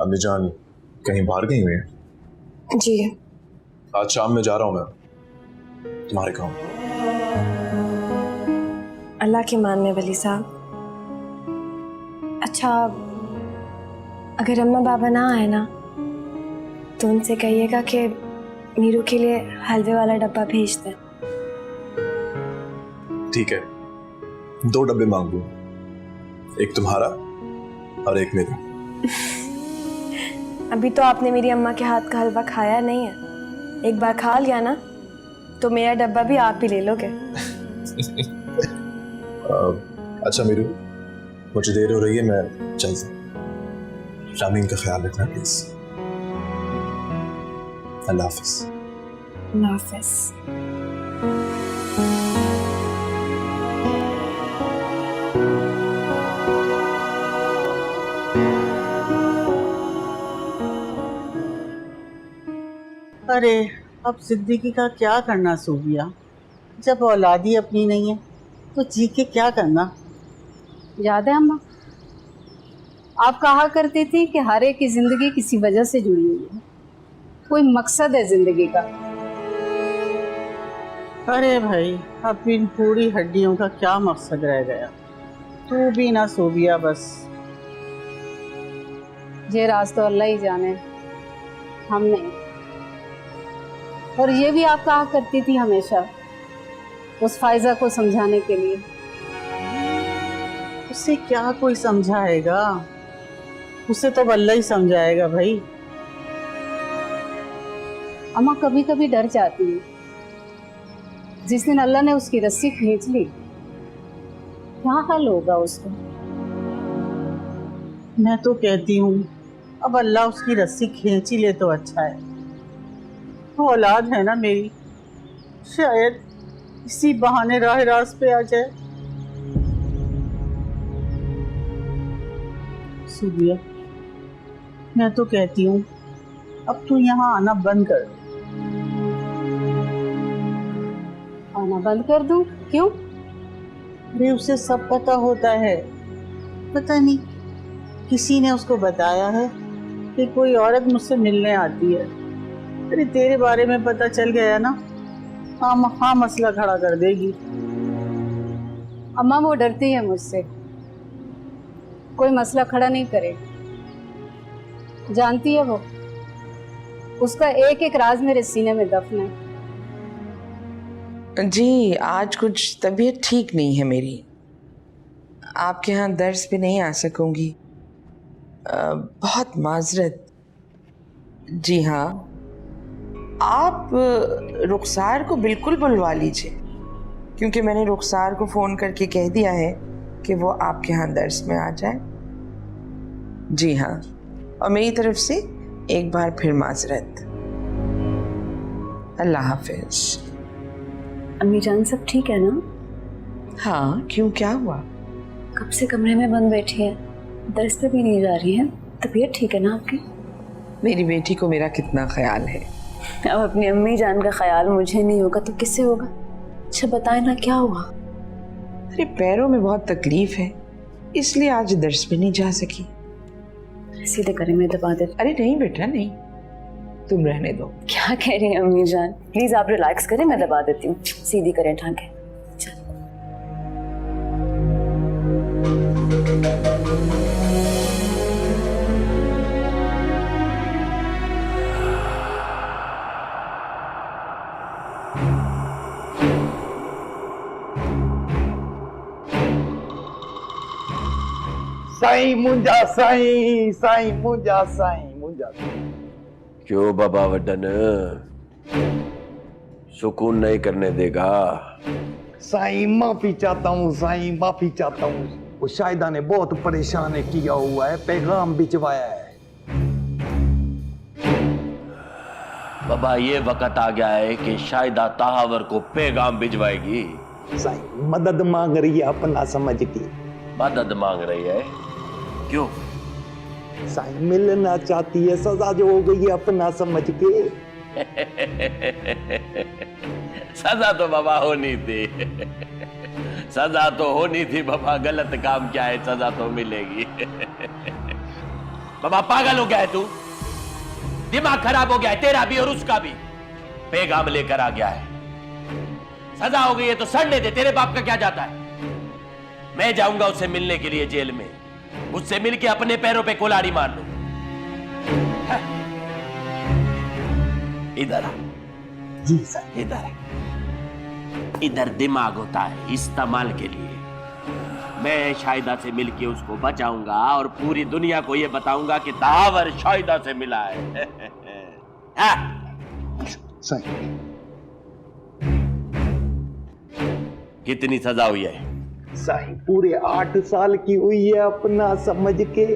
अम्मी जान कहीं बाहर गई हुई है? जी आज शाम में जा रहा हूँ मैं तुम्हारे गाँव। अल्लाह की मानने वली साहब। अच्छा, अगर अम्मा बाबा ना आए ना तो उनसे कहिएगा कि मीरू के लिए हलवे वाला डब्बा भेज दें। ठीक है, 2 डब्बे मांग लूँ, एक तुम्हारा और एक मेरा। अभी तो आपने मेरी अम्मा के हाथ का हलवा खाया नहीं है, एक बार खा लिया ना तो मेरा डब्बा भी आप ही ले लोगे। अच्छा मीरू, मुझे देर हो रही है, मैं चलता हूँ। शामीन का ख्याल रखना प्लीज। अल्लाह हाफिज। अल्लाह हाफिज। अरे अब जिंदगी का क्या करना सूबिया, जब औलादी अपनी नहीं है तो जी के क्या करना। याद है अम्मा, आप कहा करती थी कि हर एक की जिंदगी किसी वजह से जुड़ी हुई है, कोई मकसद है जिंदगी का। अरे भाई, अब इन पूरी हड्डियों का क्या मकसद रह गया। तू भी ना सूबिया, बस ये राज तो अल्लाह ही जाने, हम नहीं। और ये भी आप कहा करती थी हमेशा उस फायजा को समझाने के लिए। उसे क्या कोई समझाएगा, उसे तो अल्लाह ही समझाएगा भाई। अम्मा कभी कभी डर जाती है, जिस दिन अल्लाह ने उसकी रस्सी खींच ली क्या हाल होगा उसका। मैं तो कहती हूँ अब अल्लाह उसकी रस्सी खींच ही ले तो अच्छा है। वो औलाद है ना मेरी, शायद इसी बहाने राह रास्त पे आ जाए। सूबिया, मैं तो कहती हूँ अब तू यहाँ आना बंद कर। आना बंद कर दूं? क्यों? अरे उसे सब पता होता है, पता नहीं किसी ने उसको बताया है कि कोई औरत मुझसे मिलने आती है। अरे तेरे बारे में पता चल गया ना, हाँ मसला खड़ा कर देगी। अम्मा वो डरती है मुझसे, कोई मसला खड़ा नहीं करेगी। जानती है वो, उसका एक एक राज मेरे सीने में दफन है। जी आज कुछ तबीयत ठीक नहीं है मेरी, आपके यहाँ दर्स पे नहीं आ सकूंगी, बहुत माजरत। जी हाँ, आप रुखसार को बिल्कुल बुलवा लीजिए, क्योंकि मैंने रुखसार को फ़ोन करके कह दिया है कि वो आपके यहाँ दर्स में आ जाए। जी हाँ, और मेरी तरफ से एक बार फिर माजरत। अल्लाह हाफिज। अम्मी जान सब ठीक है ना? हाँ, क्यों, क्या हुआ? कब से कमरे में बंद बैठी है, दर्स पे भी नहीं जा रही है। तबीयत ठीक है ना आपकी? मेरी बेटी को मेरा कितना ख्याल है। अब अपनी अम्मी जान का ख्याल मुझे नहीं होगा तो किससे होगा? अच्छा बताए ना, क्या हुआ? अरे पैरों में बहुत तकलीफ है, इसलिए आज दर्स पे नहीं जा सकी। सीधे करें, मैं दबा देती। अरे नहीं बेटा नहीं, तुम रहने दो। क्या कह रही हैं अम्मी जान, प्लीज आप रिलैक्स करें, मैं दबा देती हूँ। सीधी करें टांगे। साईं मुंजा साईं, साईं मुंजा साईं, मुंजा। क्यों बाबा वड्डन, सुकून नहीं करने देगा? साईं माफी चाहता हूँ, साईं माफी चाहता हूँ। वो शायदा ने बहुत परेशान किया हुआ है, पैगाम भिजवाया है। बाबा ये वक्त आ गया है कि शायदा ताहावर को पैगाम भिजवाएगी। साईं मदद मांग रही है अपना समझ के। मदद मांग रही है? क्यों? साईं मिलना चाहती है, सजा जो हो गई है अपना समझ के। सजा तो बाबा होनी थी, सजा तो होनी थी बाबा। गलत काम क्या है, सजा तो मिलेगी। बाबा पागल हो गया है तू? दिमाग खराब हो गया है तेरा भी और उसका भी। पैगाम लेकर आ गया है, सजा हो गई है तो सड़ने दे, तेरे बाप का क्या जाता है? मैं जाऊंगा उससे मिलने के लिए जेल में, उससे मिलके अपने पैरों पे कुल्हाड़ी मार लूं। इधर आ। जी सर। इधर आ। इधर दिमाग होता है इस्तेमाल के लिए। मैं शाहिदा से मिलके उसको बचाऊंगा और पूरी दुनिया को यह बताऊंगा कि तहावर शाहिदा से मिला है। सही। कितनी सजा हुई है? सही पूरे 8 साल की हुई है अपना समझ के।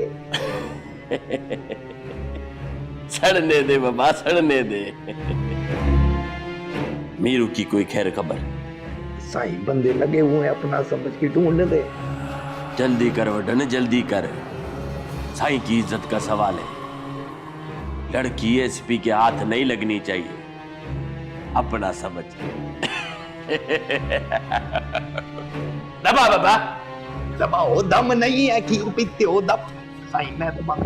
सड़ने दे बाबा, सड़ने दे। मीरू की कोई खैर खबर? सही बंदे लगे हुए हैं अपना समझ के, ढूंढ दे। जल्दी कर वडन, जल्दी कर। साईं की इज्जत का सवाल है। लड़की एसपी के हाथ नहीं लगनी चाहिए, अपना समझ। दबा बाबा। दबाओ, दम नहीं है कि पीते हो दम। सही में दबा।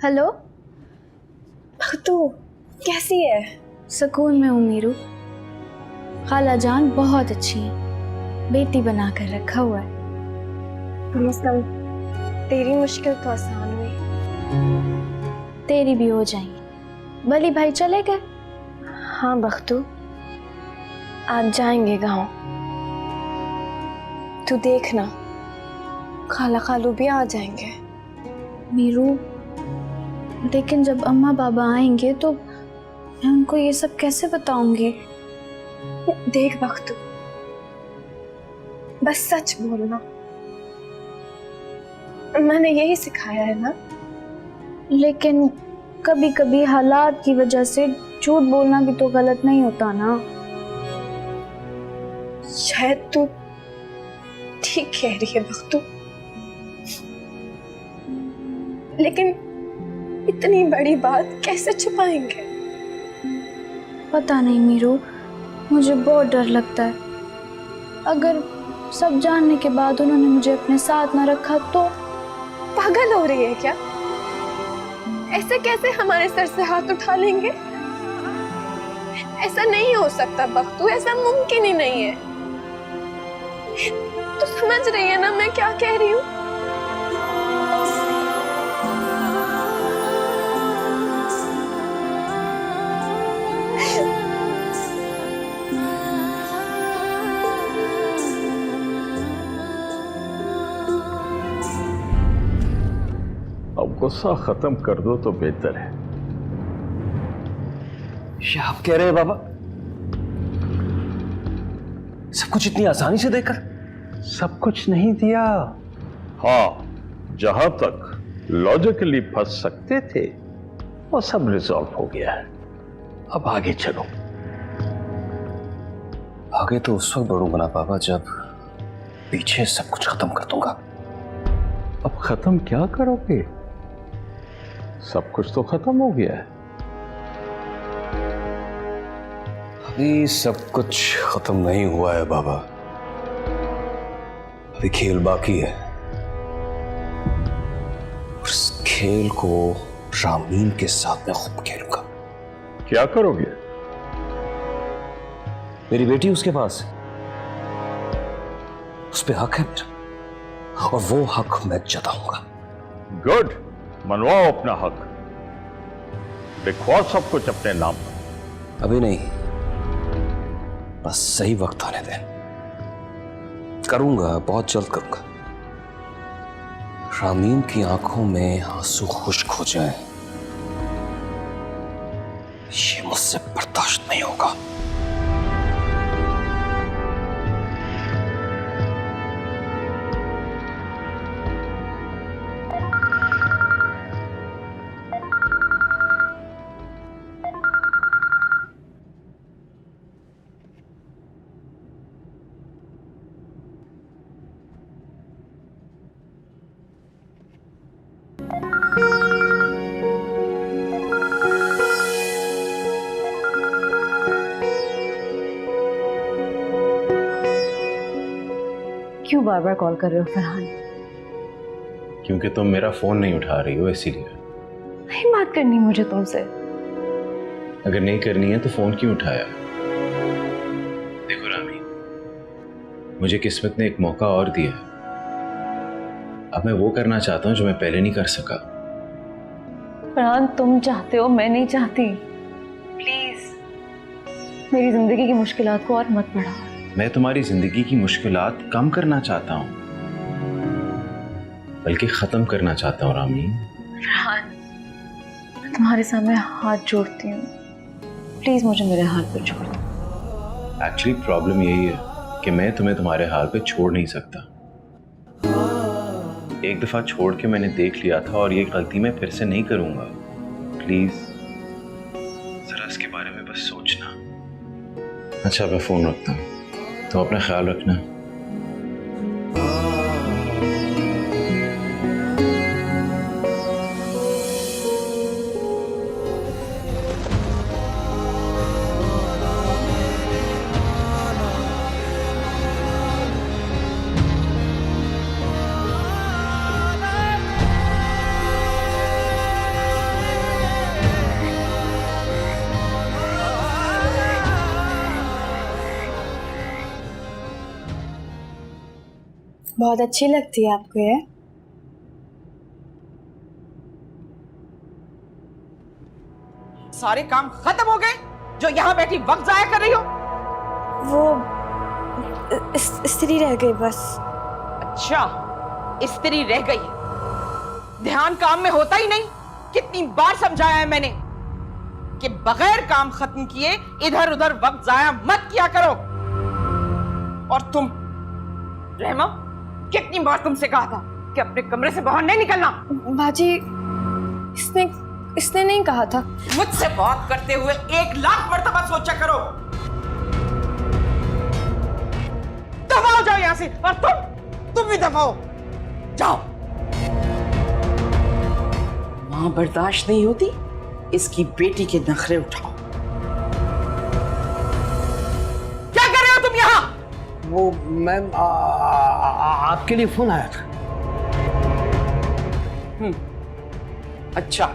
हेलो तू कैसी है? सुकून में हूँ मीरू। खाला जान बहुत अच्छी है, बेटी बना कर रखा हुआ है। कम से कम तेरी मुश्किल तो आसान हुई। तेरी भी हो जाएंगी। बली भाई चले गए? हाँ बख्तू, आज जाएंगे गांव। तू देखना, खाला खालू भी आ जाएंगे। मीरू, लेकिन जब अम्मा बाबा आएंगे तो मैं उनको ये सब कैसे बताऊंगी? देख बख्तू, बस सच बोलना, मैंने यही सिखाया है ना। लेकिन कभी कभी हालात की वजह से झूठ बोलना भी तो गलत नहीं होता ना। शायद तू ठीक कह रही है बख्तू, लेकिन इतनी बड़ी बात कैसे छुपाएंगे? पता नहीं मीरू, मुझे बहुत डर लगता है। अगर सब जानने के बाद उन्होंने मुझे अपने साथ न रखा तो? पागल हो रही है क्या? ऐसे कैसे हमारे सर से हाथ उठा लेंगे? ऐसा नहीं हो सकता बख्तू, ऐसा मुमकिन ही नहीं है। तो समझ रही है ना मैं क्या कह रही हूँ? अब गुस्सा खत्म कर दो तो बेहतर है। ये आप कह रहे हैं बाबा? सब कुछ इतनी आसानी से देकर? सब कुछ नहीं दिया। हाँ, जहां तक लॉजिकली फंस सकते थे वो सब रिजॉल्व हो गया है। अब आगे चलो। आगे तो उस वक्त बढ़ूंगा ना बाबा जब पीछे सब कुछ खत्म कर दूंगा। अब खत्म क्या करोगे? सब कुछ तो खत्म हो गया है। अभी सब कुछ खत्म नहीं हुआ है बाबा, अभी खेल बाकी है। और इस खेल को रामीन के साथ मैं खूब खेलूंगा। क्या करोगे? मेरी बेटी उसके पास है, उस पे हक है मेरा, और वो हक मैं जताऊंगा। गुड, मनवाओ अपना हक, लिखवाओ सब कुछ अपने नाम पर। अभी नहीं, बस सही वक्त आने दें। करूंगा, बहुत जल्द करूंगा। रामीन की आंखों में आंसू खुश्क हो जाएं, मुझसे बर्दाश्त नहीं होगा। क्यों बार बार कॉल कर रहे हो फरहान? क्योंकि तुम मेरा फोन नहीं उठा रही हो, इसीलिए। नहीं बात करनी मुझे तुमसे। अगर नहीं करनी है तो फोन क्यों उठाया? देखो रामी, मुझे किस्मत ने एक मौका और दिया है। अब मैं वो करना चाहता हूँ जो मैं पहले नहीं कर सका। फरहान तुम चाहते हो, मैं नहीं चाहती। प्लीज मेरी जिंदगी की मुश्किलात को और मत बढ़ाओ। मैं तुम्हारी जिंदगी की मुश्किलात कम करना चाहता हूँ, बल्कि खत्म करना चाहता हूँ रामी। फरहान मैं तुम्हारे सामने हाथ जोड़ती हूँ, प्लीज मुझे मेरे हाल पर छोड़ दो। एक्चुअली प्रॉब्लम यही है कि मैं तुम्हें तुम्हारे हाल पे छोड़ नहीं सकता। एक दफा छोड़ के मैंने देख लिया था और ये गलती मैं फिर से नहीं करूंगा। प्लीज जरा इसके बारे में बस सोचना। अच्छा मैं फोन रखता हूँ, तो अपना ख्याल रखना। बहुत अच्छी लगती है आपको ये। सारे काम खत्म हो गए जो यहाँ बैठी वक्त जाया कर रही हो? वो स्त्री रह गई बस। अच्छा स्त्री रह गई है, ध्यान काम में होता ही नहीं। कितनी बार समझाया है मैंने कि बगैर काम खत्म किए इधर उधर वक्त जाया मत किया करो। और तुम रहमा, कितनी बार तुमसे कहा था कि अपने कमरे से बाहर नहीं निकलना। बाजी इसने नहीं कहा था। मुझसे बात करते हुए 1,00,000 मर्तबा सोचा करो। दबाओ जाओ यहां से, और तुम भी दबाओ जाओ। मां बर्दाश्त नहीं होती, इसकी बेटी के नखरे उठाओ। क्या कर रहे हो तुम यहां? वो मैम आपके लिए फोन आया था। अच्छा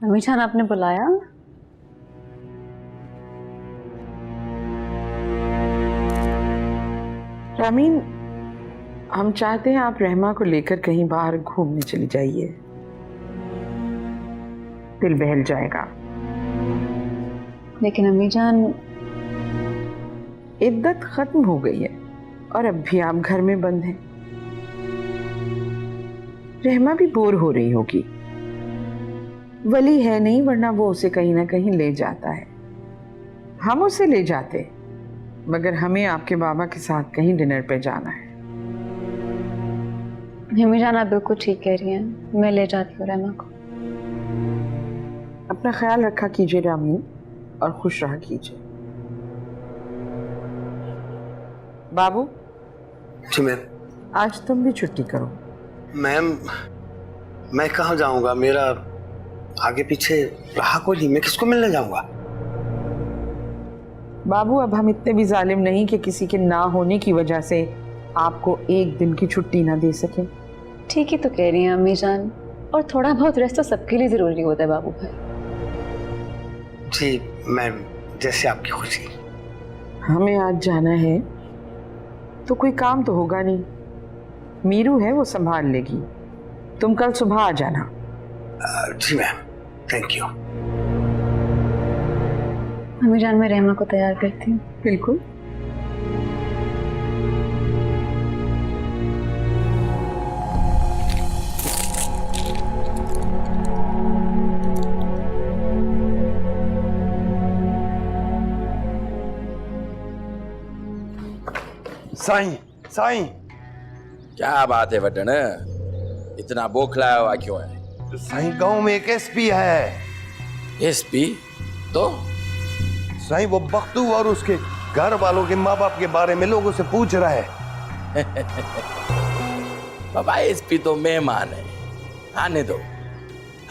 अम्मी जान आपने बुलाया? रामीन, हम चाहते हैं आप रहमा को लेकर कहीं बाहर घूमने चली जाइए, दिल बहल जाएगा। लेकिन अम्मी जान, इद्दत खत्म हो गई है और अब भी आप घर में बंद हैं। रहमा भी बोर हो रही होगी। वली है नहीं, वरना वो उसे कहीं ना कहीं ले जाता है। हम उसे ले जाते, मगर हमें आपके बाबा के साथ कहीं डिनर पे जाना है। अम्मी जान आप बिल्कुल ठीक कह रही हैं, मैं ले जाती हूँ रहमा को। अपना ख्याल रखा कीजिए रामीन, और खुश रहा कीजिए। बाबू। जी मैम। आज तुम भी छुट्टी करो। मैम, मैं कहाँ जाऊंगा? मेरा आगे पीछे रहा कोई नहीं, मैं किसको मिलने जाऊंगा? बाबू, अब हम इतने भी जालिम नहीं कि किसी के ना होने की वजह से आपको एक दिन की छुट्टी ना दे सके। ठीक ही तो कह रही हैं अम्मी जान, और थोड़ा बहुत रेस्ट तो सबके लिए जरूरी होता है बाबू भाई। जी मैम, जैसे आपकी खुशी। हमें आज जाना है तो कोई काम तो होगा नहीं, मीरू है वो संभाल लेगी। तुम कल सुबह आ जाना। जी मैम, थैंक यू। अम्मी जान, मैं रहमा को तैयार करती हूँ। बिल्कुल। साईं, साईं। क्या बात है वटन, इतना बोखलाया हुआ क्यों है? साईं, गांव में एक एसपी है। एसपी? तो साईं, वो बख्तू और उसके घर वालों के माँ बाप के बारे में लोगों से पूछ रहा है। बाबा, एसपी तो मेहमान है, आने दो,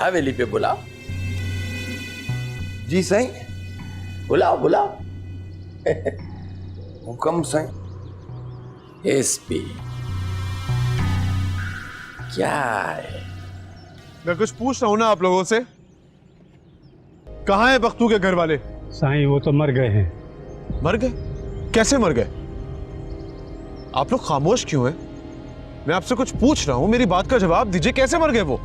हवेली पे बुलाओ। जी साईं। बुलाओ बुलाओ। हुक्म साईं। एसपी क्या है? मैं कुछ पूछ रहा हूं ना आप लोगों से। कहाँ है बख्तू के घर वाले? साईं, वो तो मर गए हैं। मर गए? कैसे मर गए? आप लोग खामोश क्यों हैं? मैं आपसे कुछ पूछ रहा हूं, मेरी बात का जवाब दीजिए। कैसे मर गए वो?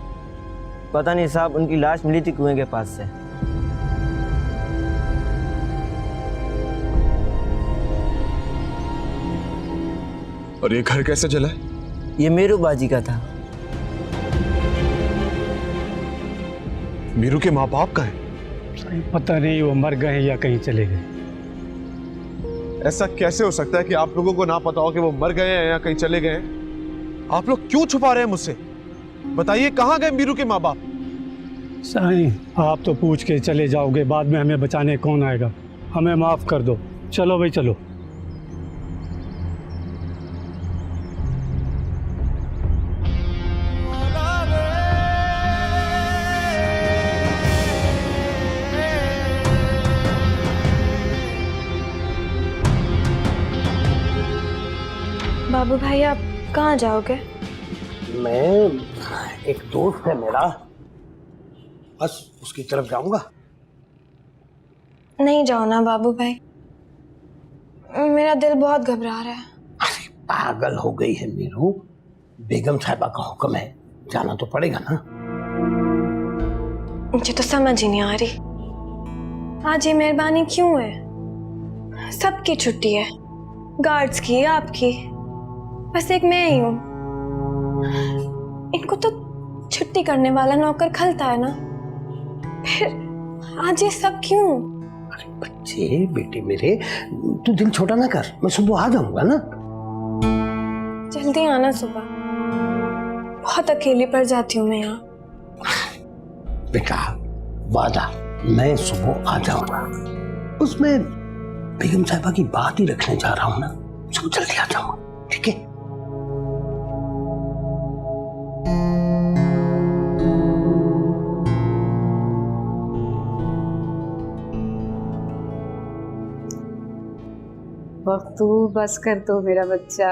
पता नहीं साहब, उनकी लाश मिली थी कुएं के पास से। और ये घर कैसे जला है? ये मीरू बाजी का था। मीरू के माँ बाप का है? पता नहीं वो मर गए या कहीं चले गए। ऐसा कैसे हो सकता है कि आप लोगों को ना पता हो कि वो मर गए हैं या कहीं चले गए हैं? आप लोग क्यों छुपा रहे हैं मुझसे? बताइए, कहाँ गए मीरू के माँ बाप? साईं, आप तो पूछ के चले जाओगे, बाद में हमें बचाने कौन आएगा? हमें माफ कर दो। चलो भाई चलो। बाबू भाई, आप कहाँ जाओगे? मैं, एक दोस्त है मेरा, बस उसकी तरफ जाऊंगा। नहीं जाओ ना बाबू भाई, मेरा दिल बहुत घबरा रहा है। अरे पागल हो गई है मीरू, बेगम साहिबा का हुक्म है, जाना तो पड़ेगा ना। मुझे तो समझ ही नहीं आ रही, आज ये मेहरबानी क्यों है? सबकी छुट्टी है, गार्ड्स की, आपकी, बस एक मैं ही हूँ। इनको तो छुट्टी करने वाला नौकर खलता है ना, फिर आज ये सब क्यों? अरे बच्चे, बेटे मेरे, तू दिल छोटा ना कर, मैं सुबह आ जाऊंगा ना। जल्दी आना सुबह, बहुत अकेली पड़ जाती हूँ मैं यहाँ। बेटा, वादा, मैं सुबह आ जाऊंगा। उसमें बेगम साहिबा की बात ही रखने जा रहा हूँ ना, सुबह जल्दी आ जाऊंगा, ठीक है? बख्तू, बस कर दो मेरा बच्चा,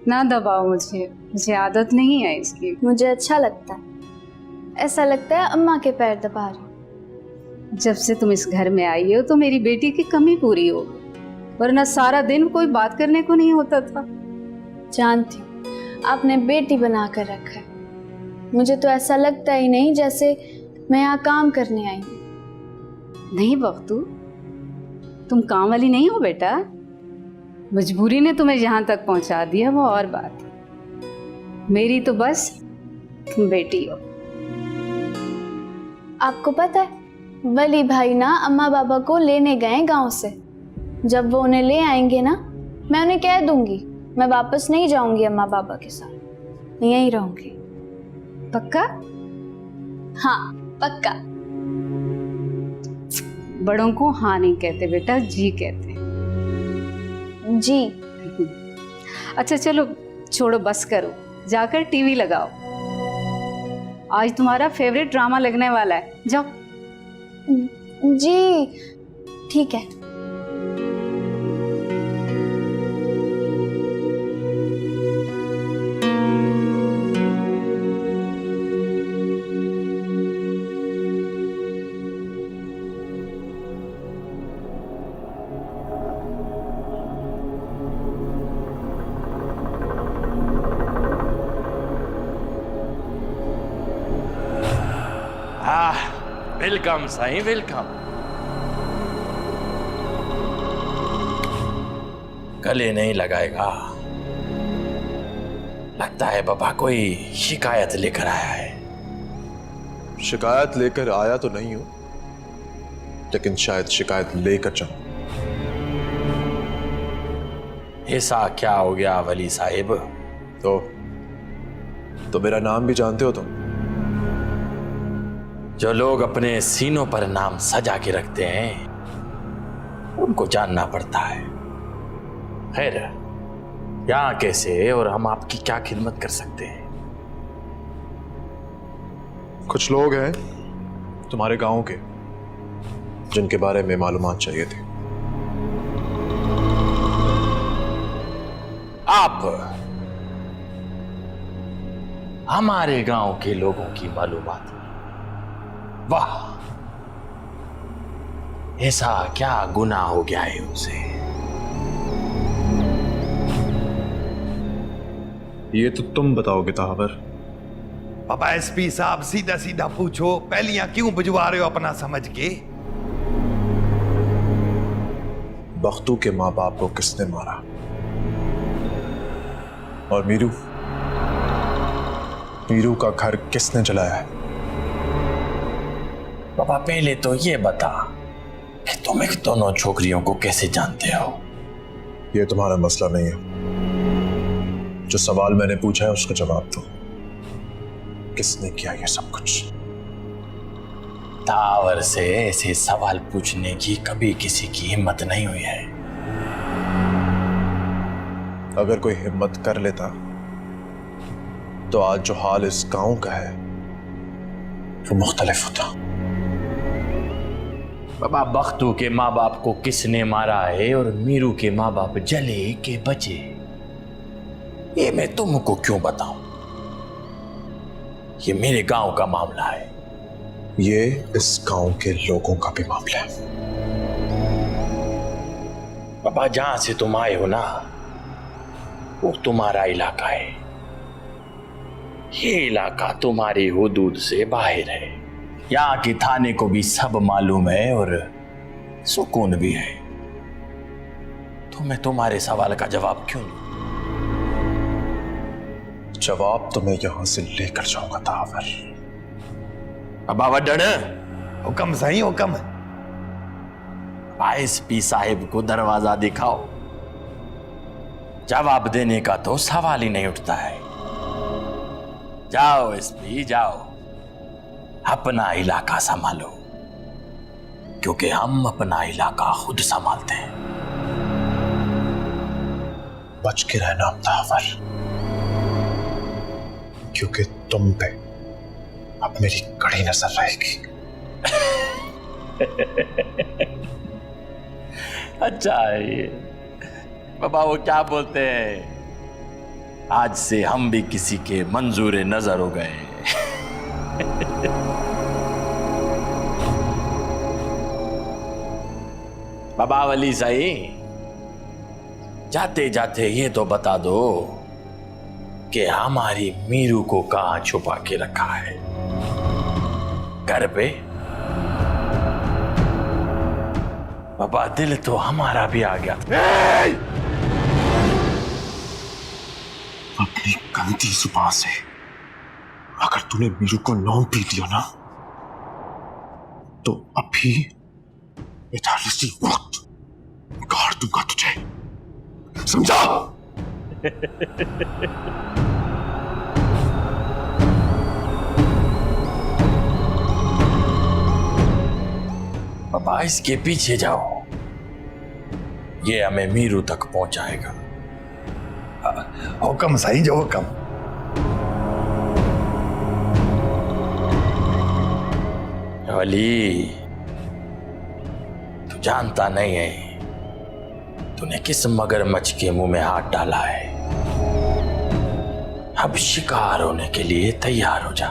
ना दबाओ मुझे आदत नहीं है इसकी। मुझे अच्छा लगता है, ऐसा लगता है अम्मा के पैर दबा रही। जब से तुम इस घर में आई हो तो मेरी बेटी की कमी पूरी हो, वरना सारा दिन कोई बात करने को नहीं होता था। जानती हूँ आपने बेटी बना कर रखा है, मुझे तो ऐसा लगता ही नहीं जैसे मैं यहाँ काम करने आई हूँ। नहीं बख्तू, तुम काम वाली नहीं हो बेटा, मजबूरी ने तुम्हें यहाँ तक पहुँचा दिया वो और बात। मेरी तो बस तुम बेटी हो। आपको पता है वली भाई ना अम्मा बाबा को लेने गए गांव से। जब वो उन्हें ले आएंगे ना, मैं उन्हें कह दूंगी मैं वापस नहीं जाऊंगी अम्मा बाबा के साथ, यहीं रहूंगी। पक्का? हाँ पक्का। बड़ों को हाँ नहीं कहते बेटा, जी कहते हैं। जी। अच्छा चलो छोड़ो, बस करो, जाकर टीवी लगाओ। आज तुम्हारा फेवरेट ड्रामा लगने वाला है, जाओ। जी ठीक है। Welcome Sai, welcome. गले नहीं लगाएगा, लगता है बाबा कोई शिकायत लेकर आया है। शिकायत लेकर आया तो नहीं हूं, लेकिन शायद शिकायत लेकर जाऊं। ऐसा क्या हो गया वली साहिब? तो मेरा नाम भी जानते हो तुम? जो लोग अपने सीनों पर नाम सजा के रखते हैं उनको जानना पड़ता है। खैर, यहाँ कैसे और हम आपकी क्या खिदमत कर सकते हैं? कुछ लोग हैं तुम्हारे गांव के जिनके बारे में मालूमात चाहिए थी। आप हमारे गांव के लोगों की मालूमात? वाह, ऐसा क्या गुनाह हो गया है उनसे? ये तो तुम बताओगे ताहवर। पापा एसपी साहब, सीधा सीधा पूछो, पहलियां क्यों बुझवा रहे हो अपना समझ के? बख्तू के माँ बाप को किसने मारा? और मीरू का घर किसने जलाया है? पापा पहले तो ये बता कि तुम इन दोनों छोकरियों को कैसे जानते हो? ये तुम्हारा मसला नहीं है। जो सवाल मैंने पूछा है उसका जवाब दो। किसने किया ये सब कुछ? तावर से ऐसे सवाल पूछने की कभी किसी की हिम्मत नहीं हुई है। अगर कोई हिम्मत कर लेता तो आज जो हाल इस गांव का है वो मुख्तलिफ होता। बाबा, बख्तू के माँ बाप को किसने मारा है और मीरू के माँ बाप जले के बचे, ये मैं तुमको क्यों बताऊं? ये मेरे गांव का मामला है। ये इस गांव के लोगों का भी मामला है। बाबा, जहां से तुम आए हो ना, वो तुम्हारा इलाका है। ये इलाका तुम्हारी हुदूद से बाहर है। यहाँ के थाने को भी सब मालूम है और सुकून भी है। तो मैं तुम्हारे सवाल का जवाब क्यों दूं? जवाब तो मैं यहां से लेकर जाऊंगा तावर। बाबा वड्डण, हुक्म सही हुक्म। एसपी साहिब को दरवाजा दिखाओ। जवाब देने का तो सवाल ही नहीं उठता है। जाओ एसपी, जाओ, अपना इलाका संभालो, क्योंकि हम अपना इलाका खुद संभालते हैं। बच के रहना तावर, क्योंकि तुम पे अब मेरी कड़ी नजर रहेगी। अच्छा है ये। बाबा, वो क्या बोलते हैं, आज से हम भी किसी के मंजूर नजर हो गए। बाबा वली साई, जाते जाते ये तो बता दो कि हमारी मीरू को कहां छुपा के रखा है? घर पे? बाबा दिल तो हमारा भी आ गया। अपनी गंदी जुबान से अगर तूने मीरू को नाम पी दिया ना, तो अभी इसी वक्त गाड़ दूंगा तुझे, समझा? बाबा इसके पीछे जाओ, ये हमें मीरू तक पहुंचाएगा। हुक्म साईं जो हुक्म। वली, तू जानता नहीं है तूने किस मगरमच्छ के मुंह में हाथ डाला है। अब शिकार होने के लिए तैयार हो जा।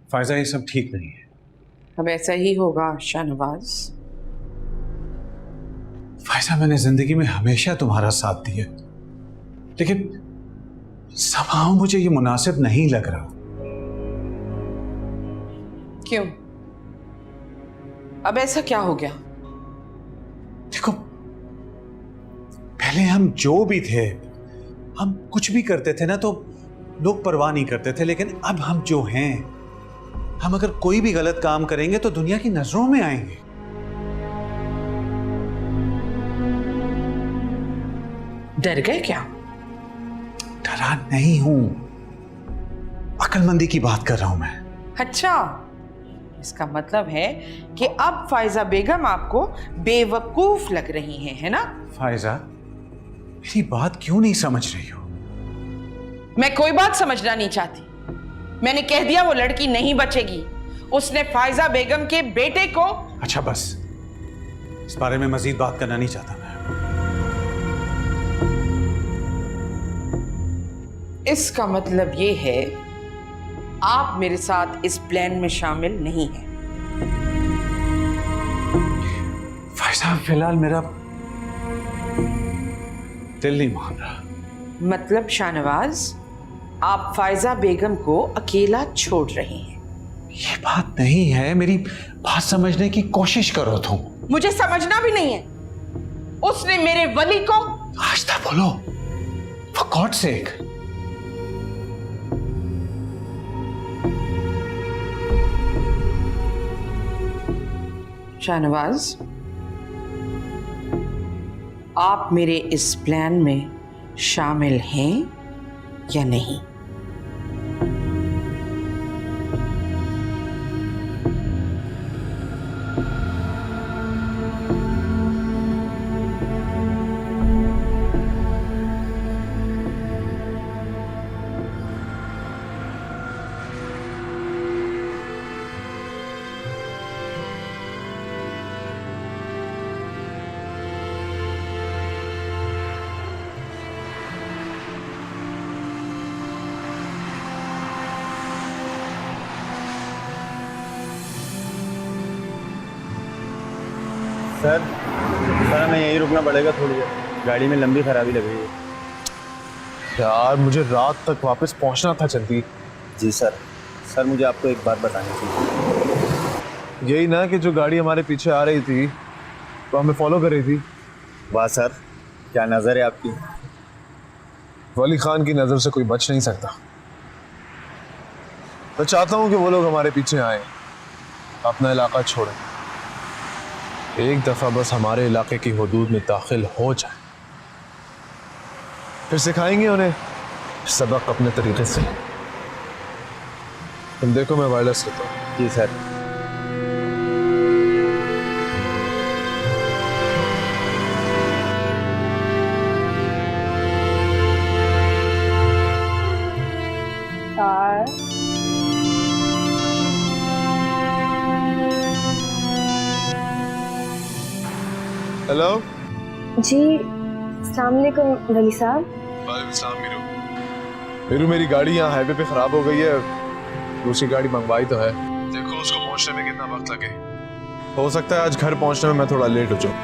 फायजा, ये सब ठीक नहीं है। अब ऐसा ही होगा शाहनवाज। फायजा, मैंने जिंदगी में हमेशा तुम्हारा साथ दिया, लेकिन somehow मुझे ये मुनासिब नहीं लग रहा। क्यों? अब ऐसा क्या हो गया? देखो, पहले हम जो भी थे, हम कुछ भी करते थे ना तो लोग परवाह नहीं करते थे, लेकिन अब हम जो हैं, हम अगर कोई भी गलत काम करेंगे तो दुनिया की नजरों में आएंगे। डर गए क्या? डरा नहीं हूं, अक्लमंदी की बात कर रहा हूं मैं। अच्छा, इसका मतलब है कि अब फायजा बेगम आपको बेवकूफ लग रही हैं, है ना? फायजा, मेरी बात क्यों नहीं समझ रही हो? मैं कोई बात समझना नहीं चाहती। मैंने कह दिया वो लड़की नहीं बचेगी। उसने फायजा बेगम के बेटे को। अच्छा बस, इस बारे में मजीद बात करना नहीं चाहता मैं। इसका मतलब ये है आप मेरे साथ इस प्लान में शामिल नहीं हैं। फायजा, फिलहाल मेरा दिल नहीं मान रहा। मतलब शाहनवाज, आप फायजा बेगम को अकेला छोड़ रहे हैं? ये बात नहीं है, मेरी बात समझने की कोशिश करो तुम। मुझे समझना भी नहीं है। उसने मेरे वली को। आहिस्ता बोलो, for God's sake। शाहनवाज, आप मेरे इस प्लान में शामिल हैं या नहीं? सर हमें यहीं रुकना पड़ेगा थोड़ी देर, गाड़ी में लंबी खराबी लग रही है। यार मुझे रात तक वापस पहुंचना था जल्दी। जी सर मुझे आपको एक बात बतानी थी। यही ना कि जो गाड़ी हमारे पीछे आ रही थी तो हमें फॉलो कर रही थी। वाह सर, क्या नज़र है आपकी। वली खान की नज़र से कोई बच नहीं सकता। मैं चाहता हूं कि वो लोग हमारे पीछे आए, अपना इलाका छोड़ें, एक दफ़ा बस हमारे इलाके की हुदूद में दाखिल हो जाए, फिर सिखाएंगे उन्हें सबक अपने तरीके से। तुम देखो, मैं वायरलेस लेता हूँ। जी सर। हेलो जी अस्सलाम वालेकुम वली साहब। वालेकुम सलाम मीरू। मीरू मेरी गाड़ी यहाँ हाईवे पे खराब हो गई है, दूसरी गाड़ी मंगवाई तो है, देखो उसको पहुंचने में कितना वक्त लगे। हो सकता है आज घर पहुंचने में मैं थोड़ा लेट हो जाऊं,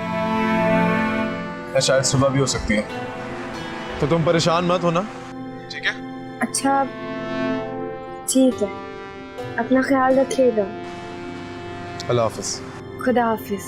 या शायद सुबह भी हो सकती है, तो तुम परेशान मत होना, ठीक है? अच्छा ठीक है, अपना ख्याल रखिएगा। अल्लाह हाफिज। खुदा हाफिज।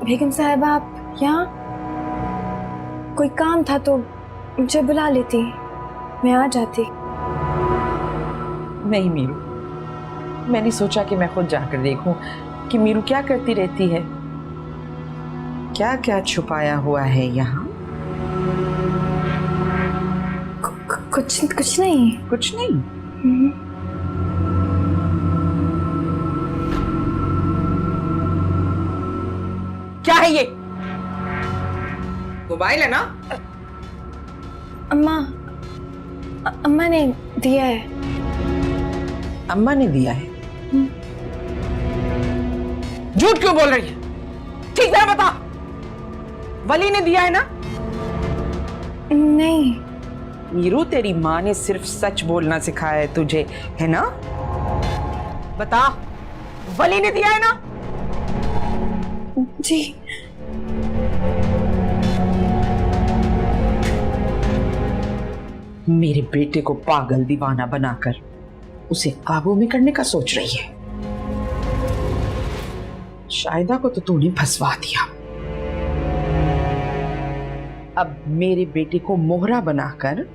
बेगम साहिबा आप यहाँ? कोई काम था तो मुझे बुला लेती, मैं आ जाती। नहीं मीरू, मैंने सोचा कि मैं खुद जाकर देखूं कि मीरू क्या करती रहती है, क्या क्या छुपाया हुआ है यहाँ। कुछ नहीं। कुछ नहीं? क्या है ये? मोबाइल है ना? अम्मा ने दिया है। अम्मा ने दिया है? झूठ क्यों बोल रही है? ठीक तरह बता। वली ने दिया है ना? नहीं। मीरू तेरी माँ ने सिर्फ सच बोलना सिखाया है तुझे, है ना? बता, वली ने दिया है ना? जी। मेरे बेटे को पागल दीवाना बनाकर उसे काबू में करने का सोच रही है। शायदा को तो तूने फंसवा दिया, अब मेरे बेटे को मोहरा बनाकर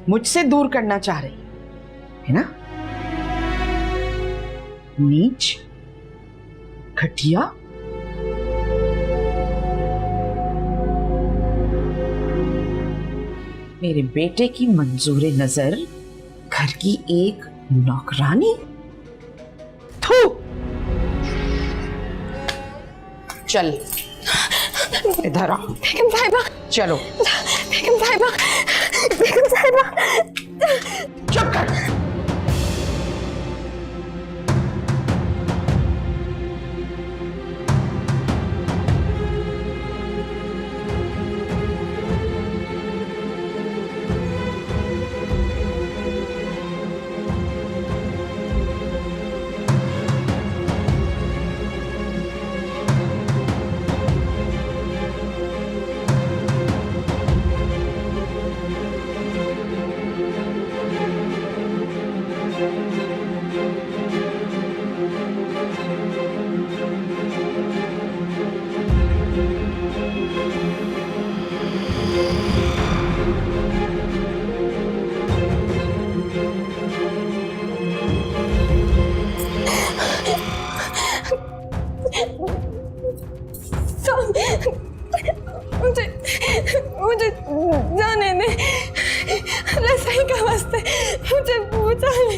मुझसे दूर करना चाह रही है ना? नीच, घटिया। मेरे बेटे की मंजूरे नजर घर की एक नौकरानी। थू। चल इधर आ। बेगम साहिबा। चलो। बेगम साहिबा। बेगम साहिबा। चुप कर। मुझे जाने दे, अल्लाह सही का वास्ते मुझे बचा ले।